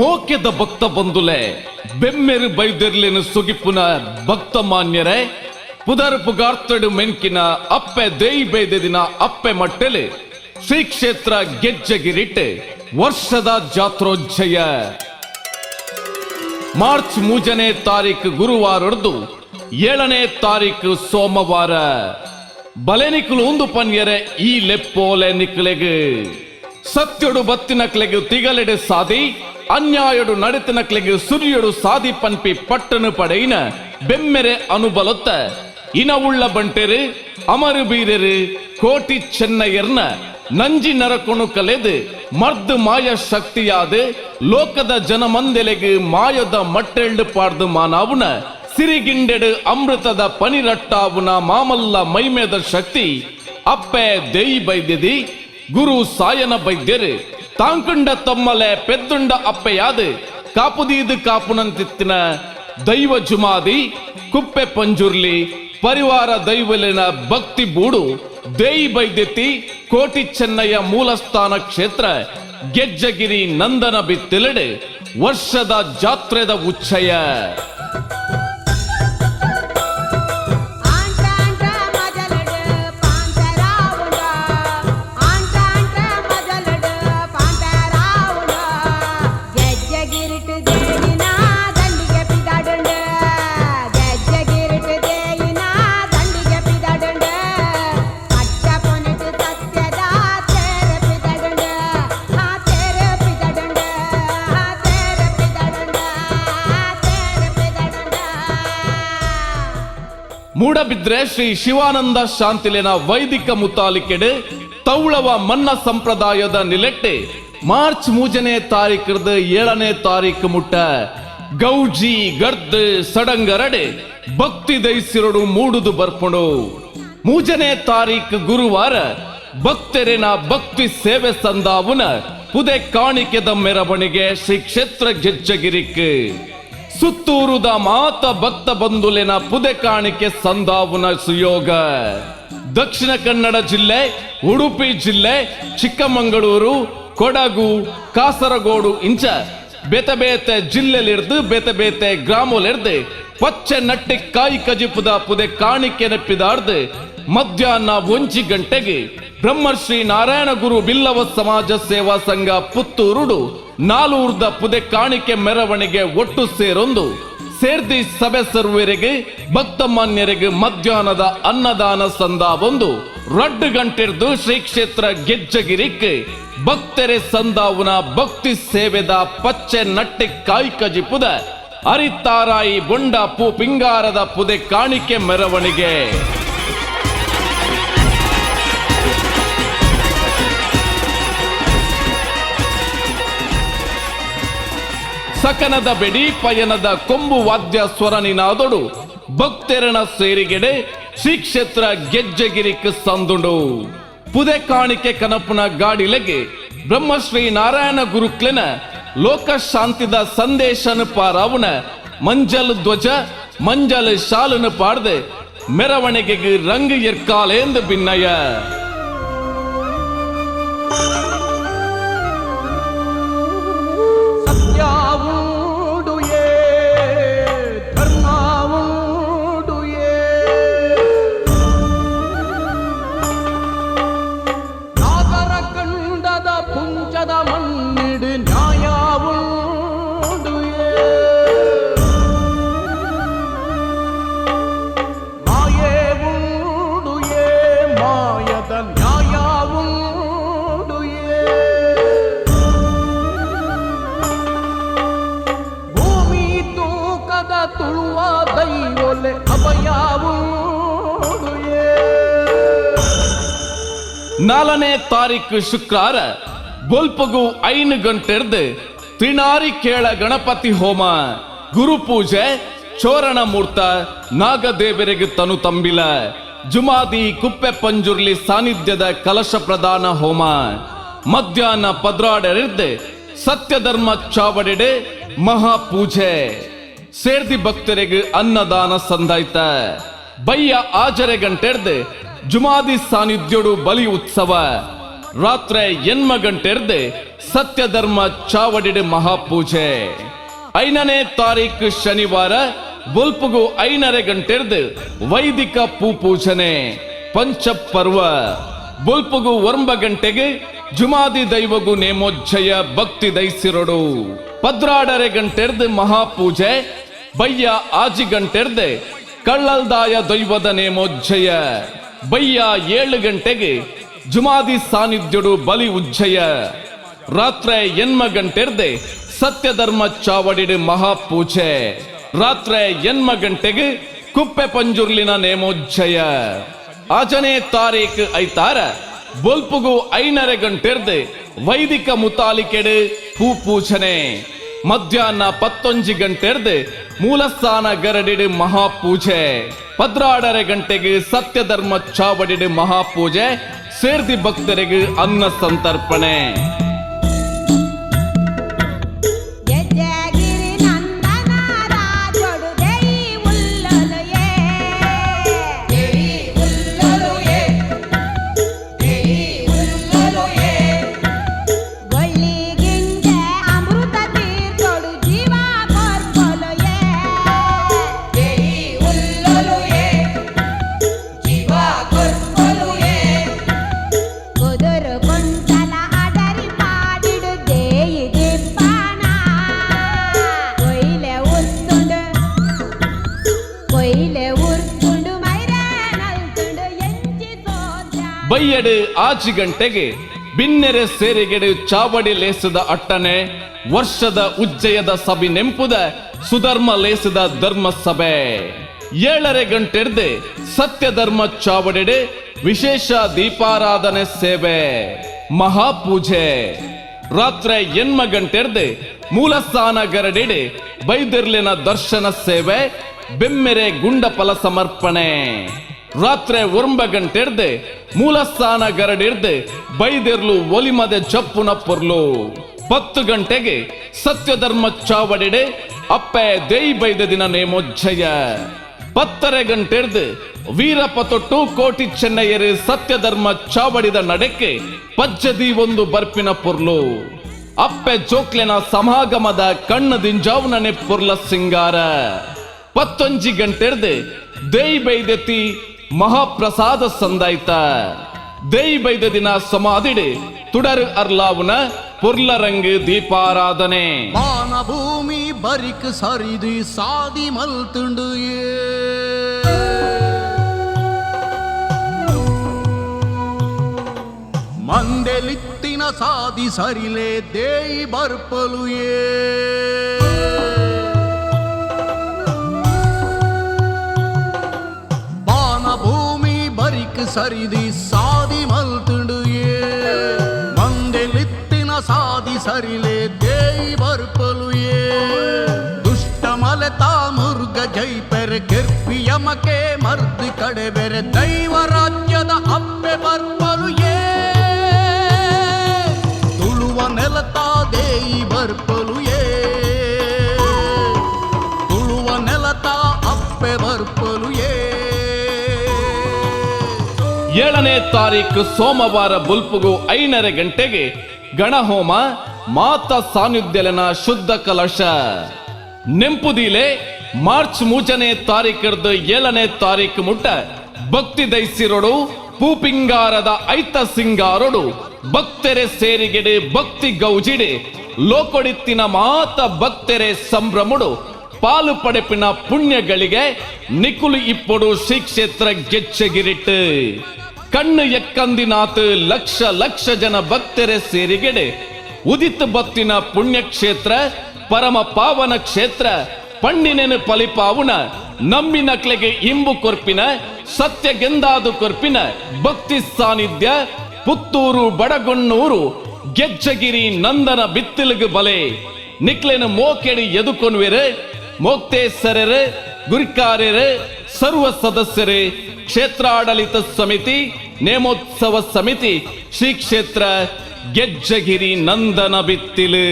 ಮೋಕ್ಯದ ಭಕ್ತ ಬಂದುಲೆ ಬೆಮ್ಮೆರು ಬೈದೆರ್ಲಿನ ಸುಗಿಪುನ ಭಕ್ತ ಮಾನ್ಯರೇ ಪುದರ್ ಪುಗಾರ್ತಡು ಮೆನ್ಕಿನ ಅಪ್ಪೆ ದೇಯಿ ಬೈದಿನ ಅಪ್ಪೆ ಮಟ್ಟೆಲೆ ಶ್ರೀ ಕ್ಷೇತ್ರ ಗೆಜ್ಜಗಿರಿಟ್ಟೆ ವರ್ಷದ ಜಾತ್ರೋಜ್ಜಯ ಮಾರ್ಚ್ 3ನೇ ತಾರೀಕು ಗುರುವಾರದ್ದು 7ನೇ ತಾರೀಕು ಸೋಮವಾರ ಬಲೆನಿಕಲು ಒಂದು ಪನ್ಯರೆ ಈ ಲೆಪ್ಪೋಲೆ ನಿಕ್ಲೆಗೆ ಸತ್ಯಡು ಬತ್ತಿನಕ್ಲೆಗೆ ತಿಗಲೆಡೆ ಸಾದಿ ಅನ್ಯಾಯಡು ನಡೆತಿನಕ್ಲೆಗೆ ಸುರಿಯಡು ಸಾದಿ ಪನ್ಪಿ ಪಟ್ಟನು ಪಡೆಯಿನ ಬೆಮ್ಮೆರೆ ಅನುಬಲೊತ್ತ ಇನವುಳ್ಳ ಬಂಟೆರು ಅಮರು ಬೀರೆರು ಕೋಟಿ ಚೆನ್ನಯ್ಯರ್ನ ನಂಜಿ ನರಕೊಣು ಕಲೆದು ಮರ್ದು ಮಾಯ ಶಕ್ತಿಯಾದ ಲೋಕದ ಜನಮಂದೆಲೆಗೆ ಮಾಯದ ಮಟ್ಟೆಳ್ಳು ಪಾಡ್ದು ಮಾನಾವುನ ಸಿರಿಗಿಂಡೆಡು ಅಮೃತದ ಪನಿರಟ್ಟಾವುನ ಮಾಮಲ್ಲ ಮೈಮೇದ ಶಕ್ತಿ ಅಪ್ಪೆ ದೇಯಿ ಬೈದ್ಯದಿ ಗುರು ಸಾಯನ ಬೈದ್ಯರು ತಾಂಕುಂಡ ತಮ್ಮಲೆ ಪೆದ್ದುಂಡ ಅಪ್ಪೆಯಾದ ಕಾಪುದೀದು ಕಾಪುನಂತಿತ್ತಿನ ದೈವ ಜುಮಾದಿ ಕುಪ್ಪೆ ಪಂಜುರ್ಲಿ ಪರಿವಾರ ದೈವಲಿನ ಭಕ್ತಿ ಬೂಡು ದೇಯಿ ಬೈದ್ಯತಿ ಕೋಟಿ ಚೆನ್ನಯ್ಯ ಮೂಲಸ್ಥಾನ ಕ್ಷೇತ್ರ ಗೆಜ್ಜಗಿರಿ ನಂದನ ಬಿತ್ತೆಲೆಡೆ ವರ್ಷದ ಜಾತ್ರೆದ ಉಚ್ಚಯ ಮೂಡಬಿದ್ರೆ ಶ್ರೀ ಶಿವಾನಂದ ಶಾಂತಿಲೆನ ವೈದಿಕ ಮುತಾಲಿಕೆಡೆ ತೌಳವ ಮನ್ನ ಸಂಪ್ರದಾಯದ ನಿಲೆಟ್ಟೆ ಮಾರ್ಚ್ 3ನೇ ತಾರೀಕದ 7ನೇ ತಾರೀಕು ಮುಟ್ಟ ಗೌಜಿ ಗರ್ದ್ ಸಡಂಗರಡೆ ಭಕ್ತಿ ದೈಸಿರಡು ಮೂಡುದು ಬರ್ಪುಂಡು 3ನೇ ತಾರೀಕು ಗುರುವಾರ ಭಕ್ತರೆನ ಭಕ್ತಿ ಸೇವೆ ಸಂದಾವುನ ಪುದೆ ಕಾಣಿಕೆದ ಮೆರವಣಿಗೆ ಶ್ರೀ ಕ್ಷೇತ್ರ ಗೆಜ್ಜಗಿರಿಕ್ ಸುತ್ತೂರುದ ಮಾತ ಭಕ್ತ ಬಂಧುಲಿನ ಪುದೆ ಕಾಣಿಕೆ ಸಂದಾವುನ ಸುಯೋಗ ದಕ್ಷಿಣ ಕನ್ನಡ ಜಿಲ್ಲೆ ಉಡುಪಿ ಜಿಲ್ಲೆ ಚಿಕ್ಕಮಗಳೂರು ಕೊಡಗು ಕಾಸರಗೋಡು ಇಂಚ ಬೇತೆ ಬೇತೆ ಜಿಲ್ಲೆಲಿರ್ದು ಬೇತೆ ಬೇತೆ ಗ್ರಾಮಲಿರ್ದು ಪಚ್ಚೆ ನಟ್ಟಿ ಕಾಯಿ ಕಜಿಪುದ ಪುದೆ ಕಾಣಿಕೆ ನೆಪ್ಪಿದಾರ್ದು ಮಧ್ಯಾಹ್ನ 1 ಗಂಟೆಗೆ ಬ್ರಹ್ಮಶ್ರೀ ನಾರಾಯಣ ಗುರು ಬಿಲ್ಲವ ಸಮಾಜ ಸೇವಾ ಸಂಘ ಪುತ್ತೂರುಡು ನಾಲೂರ್ದ ಪುದೆ ಕಾಣಿಕೆ ಮೆರವಣಿಗೆ ಒಟ್ಟು ಸೇರೊಂದು ಸೇರ್ದಿ ಸಭೆ ಸರ್ವರಿಗೆ ಭಕ್ತ ಮಾನ್ಯರಿಗೆ ಮಧ್ಯಾಹ್ನದ ಅನ್ನದಾನ ಸಂದಾವೊಂದು 2 ಗಂಟೆರ್ದು ಶ್ರೀ ಕ್ಷೇತ್ರ ಗೆಜ್ಜಗಿರಿಕ್ ಭಕ್ತರೆ ಸಂದಾವುನ ಭಕ್ತಿ ಸೇವೆದ ಪಚ್ಚೆ ನಟ್ಟಿ ಕಾಯಿ ಕಜಿಪುದ ಅರಿತಾರಾಯಿ ಬೊಂಡ ಪೂ ಪಿಂಗಾರದ ಪುದೆ ಕಾಣಿಕೆ ಮೆರವಣಿಗೆ ಸಕನದ ಬೆಡಿ ಪಯನದ ಕೊಂಬು ವಾದ್ಯ ಸ್ವರನಿನಾದೊಡು ಭಕ್ತೆರನ ಸೇರಿಗೆಡೆ ಶ್ರೀ ಕ್ಷೇತ್ರ ಗೆಜ್ಜಗಿರಿಕ್ ಸಂದುಂಡು ಪುದೆ ಕಾಣಿಕೆ ಕನಪುನ ಗಾಡಿಲೆಗೆ ಬ್ರಹ್ಮಶ್ರೀ ನಾರಾಯಣ ಗುರುಕ್ಲೆನ ಲೋಕ ಶಾಂತಿದ ಸಂದೇಶನು ಪಾರಾವುನ ಮಂಜಲ್ ಧ್ವಜ ಮಂಜಲ್ ಶಾಲನು ಪಾಡ್ದೆ ಮೆರವಣಿಗೆಗೆ ರಂಗ್ ಎರ್ಕಾಲೆಂದು ಭಿನ್ನಯ ನಾಲ್ಕನೇ ತಾರೀಕು ಶುಕ್ರವಾರ ಗೋಲ್ಪಗು 5 ಗಂಟೆರ್ದು ತ್ರಿನಾರಿ ಕೇಳ ಗಣಪತಿ ಹೋಮ ಗುರು ಪೂಜೆ ಚೋರಣ ಮೂರ್ತ ನಾಗದೇವರಿಗೆ ತನು ತಂಬಿಲ ಜುಮಾದಿ ಕುಪ್ಪೆ ಪಂಜುರ್ಲಿ ಸಾನ್ನಿಧ್ಯದ ಕಲಶ ಪ್ರದಾನ ಹೋಮ ಮಧ್ಯಾಹ್ನ ಪದ್ರಾಡೆರ್ದೆ ಸತ್ಯಧರ್ಮ ಚಾವಡೆಡೆ ಮಹಾಪೂಜೆ ಸೇರ್ದಿ ಭಕ್ತರಿಗೆ ಅನ್ನದಾನ ಸಂದಾಯ್ತ ಬಯ್ಯ ಆಜರೆ ಗಂಟೆರ್ದೆ ಜುಮಾದಿ ಸಾನ್ನಿಧ್ಯೋಡು ಬಲಿ ಉತ್ಸವ ರಾತ್ರಿ 8 ಗಂಟೆರ್ದೆ ಸತ್ಯಧರ್ಮ ಚಾವಡಿಡು ಮಹಾಪೂಜೆ. 5ನೇ ತಾರೀಕು ಶನಿವಾರ ಬೊಲ್ಪುಗು 5:30 ಗಂಟೆರ್ದು ವೈದಿಕ ಪೂಜನೆ ಪಂಚಪರ್ವ. ಬೊಲ್ಪುಗು 9 ಗಂಟೆಗೆ ಜುಮಾದಿ ದೈವಗು ನೇಮೋಜ್ಜಯ ಭಕ್ತಿ ದೈಸಿರೋಡು. 12:30 ಗಂಟೆರ್ದು ಮಹಾಪೂಜೆ ಬಯ್ಯ 6 ಗಂಟೆರ್ದು ಕಳ್ಳಲ್ದಾಯ ದೈವದ ನೇಮೋಜ್ಜಯ. ಬಯ್ಯ 7 ಗಂಟೆಗೆ ಜುಮಾದಿ ಸಾನ್ನಿಧ್ಯಡು ಬಲಿ ಉಜ್ಜಯ. ರಾತ್ರಿ 8 ಗಂಟೆರ್ದೆ ಸತ್ಯಧರ್ಮ ಚಾವಡಿಡು ಮಹಾಪೂಜೆ. ರಾತ್ರಿ 8 ಗಂಟೆಗೆ ಕುಪ್ಪೆ ಪಂಜುರ್ಲಿನ ನೇಮೋಜ್ಜಯ. 5ನೇ ತಾರೀಕು ಐತಾರ ಬೊಲ್ಪುಗು 5:30 ಗಂಟೆರ್ದೆ ವೈದಿಕ ಮುತಾಲಿಕೆಡು ಪೂಜನೆ. ಮಧ್ಯಾಹ್ನ 11 ಗಂಟೆರ್ದೆ ಮೂಲಸ್ಥಾನ ಗರಡಿಡು ಮಹಾಪೂಜೆ. 16:30 ಗಂಟೆಗೆ ಸತ್ಯಧರ್ಮ ಚಾವಡಿಡು ಮಹಾಪೂಜೆ ಸೇರ್ದಿ ಭಕ್ತರಿಗೆ ಅನ್ನ ಸಂತರ್ಪಣೆ. ಬೈಯಡು 6 ಗಂಟೆಗೆ ಬಿನ್ನೆರೆ ಸೇರಿಗೆಡು ಚಾವಡಿ ಲೇಸದ ಅಟ್ಟನೆ ವರ್ಷದ ಉಜ್ಜಯದ ಸಭೆ ನೆಂಪುದ ಸುಧರ್ಮ ಲೇಸದ ಧರ್ಮ ಸಭೆ. 7:30 ಗಂಟೆರ್ದೆ ಸತ್ಯಧರ್ಮ ಚಾವಡಿಡೆ ವಿಶೇಷ ದೀಪಾರಾಧನೆ ಸೇವೆ ಮಹಾಪೂಜೆ. ರಾತ್ರಿ 8 ಗಂಟೆರ್ದೆ ಮೂಲಸ್ಥಾನ ಗರಡಿಡೆ ಬೈದಿರ್ಲಿನ ದರ್ಶನ ಸೇವೆ ಬೆಮ್ಮೆರೆ ಗುಂಡಫಲ ಸಮರ್ಪಣೆ. ರಾತ್ರಿ 9 ಗಂಟೆರ್ದೆ ಮೂಲಸ್ಥಾನ ಗರಡಿರ್ದೆ ಬೈದಿರ್ಲು ಒಲಿಮದೆ ಜಪ್ಪುನ ಪೊರ್ಲು. 10 ಗಂಟೆಗೆ ಸತ್ಯಧರ್ಮ ಚಾವಡಿಡೆ ಅಪ್ಪೆ ದೇಯಿ ಬೈದ ದಿನ ನೇಮೋಜ್ಜಯ. 10:30 ಗಂಟೆರ್ದೆ ವೀರಪ್ಪ ತೊಟ್ಟು ಕೋಟಿ ಚೆನ್ನಯ್ಯರು ಸತ್ಯಧರ್ಮ ಚಾವಡಿದ ನಡೆಕ್ಕೆ ಪಜ್ಜದಿ ಒಂದು ಬರ್ಪಿನ ಪೊರ್ಲು. ಅಪ್ಪೆ ಜೋಕ್ಲೆನ ಸಮಾಗಮದ ಕಣ್ಣು ದಿಂಜಾವ್ನನೆ ಪೊರ್ಲ ಸಿಂಗಾರ. 11 ಗಂಟೆರ್ದೆ ದೇಯಿ ಬೈದೆತಿ ಮಹಾಪ್ರಸಾದ ಸಂದಾಯ್ತ. ದೇಯಿ ಬೈದ ದಿನ ಸಮಾಧಿಡೆ ತುಡರ್ ಅರ್ಲಾವುನ ಪೊರ್ಲರಂಗ್ ದೀಪಾರಾಧನೆ. ಮಾನ ಭೂಮಿ ಬರಿಕ್ ಸರಿದಿ ಸಾದಿ ಮಲ್ತುಂಡು ಮಂದೆಲಿತ್ತಿನ ಸಾದಿ ಸರಿಲೆ ದೇಯಿ ಬರ್ಪಲು ಭೂಮಿ ಬರಿಕ್ ಸರಿದಿ ಸಾದಿ ಮಲ್ತುಂಡು ಮಂದೆಲಿತ್ತಿನ ಸಾದಿ ಸರಿಲೆ ದೇಯಿ ಬರ್ಪಲು ದುಷ್ಟ ಮಲೆತಾ ಮುರ್ಗ ಜೈಪೆರೆ ಕೆರ್ಪಿಯಮಕೆ ಮರ್ದಿ ಕಡೆ ಬೆರೆ ದೈವ ರಾಜ್ಯದ ಅಪ್ಪೆ ಬರ್ಪಲು ತುಳುವ ನೆಲತಾ ದೇಯಿ ಬರ್ಪಲು ತುಳುವ ನೆಲತಾ ಅಪ್ಪೆ ಬರ್ಪಲು 7ನೇ ತಾರೀಕು ಸೋಮವಾರ ಬುಲ್ಪುಗು 5:30 ಗಂಟೆಗೆ ಗಣಹೋಮ ಮಾತಾ ಸಾನ್ನಿಧ್ಯಲನ ಶುದ್ಧ ಕಲಶ. ನೆಂಪುದಿಲೆ ಮಾರ್ಚ್ 3ನೇ ತಾರೀಕರ್ದು 7ನೇ ತಾರೀಕು ಮುಟ್ಟ ಭಕ್ತಿ ದೈಸಿರೋಡು ಪೂಪಿಂಗಾರದ ಐತ ಸಿಂಗಾರೋಡು ಭಕ್ತೆರೆ ಸೇರಿಗೆಡೆ ಭಕ್ತಿ ಗೌಜಿಡೆ ಲೋಕೊಡಿತ್ತಿನ ಮಾತ ಭಕ್ತೆರೆ ಸಂಭ್ರಮುಡು ಪಾಲು ಪಡೆಪಿನ ಪುಣ್ಯಗಳಿಗೆ ನಿಕುಲು ಇಪ್ಪೊಡು ಶ್ರೀ ಕ್ಷೇತ್ರ ಗೆಚ್ಚಗಿರಿಟ್ಟು ಕಣ್ಣು ಎಕ್ಕಂದಿನಾತ್ ಲಕ್ಷ ಲಕ್ಷ ಜನ ಭಕ್ತರೆ ಸೇರಿಗೆಡೆ ಉದಿತ ಭಕ್ತಿನ ಪುಣ್ಯಕ್ಷೇತ್ರ ಪರಮ ಪಾವನ ಕ್ಷೇತ್ರ ಪಂಡಿನೆನು ಫಲಿಪಾವುನ ನಂಬಿನಕ್ಲೆಗೆ ಇಂಬು ಕೊರ್ಪಿನ ಸತ್ಯಗೆಂದಾದು ಕೊರ್ಪಿನ ಭಕ್ತಿ ಸಾನ್ನಿಧ್ಯ ಪುತ್ತೂರು ಬಡಗೊಣ್ಣೂರು ಗೆಜ್ಜಗಿರಿ ನಂದನ ಬಿತ್ತಿಲುಗು ಬಲೆ ನಿಕ್ಲೆನ ಮೋಕೆಡಿ ಎದುಕೊನ್ವೆರೆ ಮೋಕ್ತೇಸರರೆ ಗುರಿಕಾರ್ಯರೆ ಸರ್ವ ಸದಸ್ಯರೇ ಕ್ಷೇತ್ರಾಡಳಿತ ಸಮಿತಿ ನೇಮೋತ್ಸವ ಸಮಿತಿ ಶ್ರೀ ಕ್ಷೇತ್ರ ಗೆಜ್ಜಗಿರಿ ನಂದನ ಬಿತ್ತಿಲು.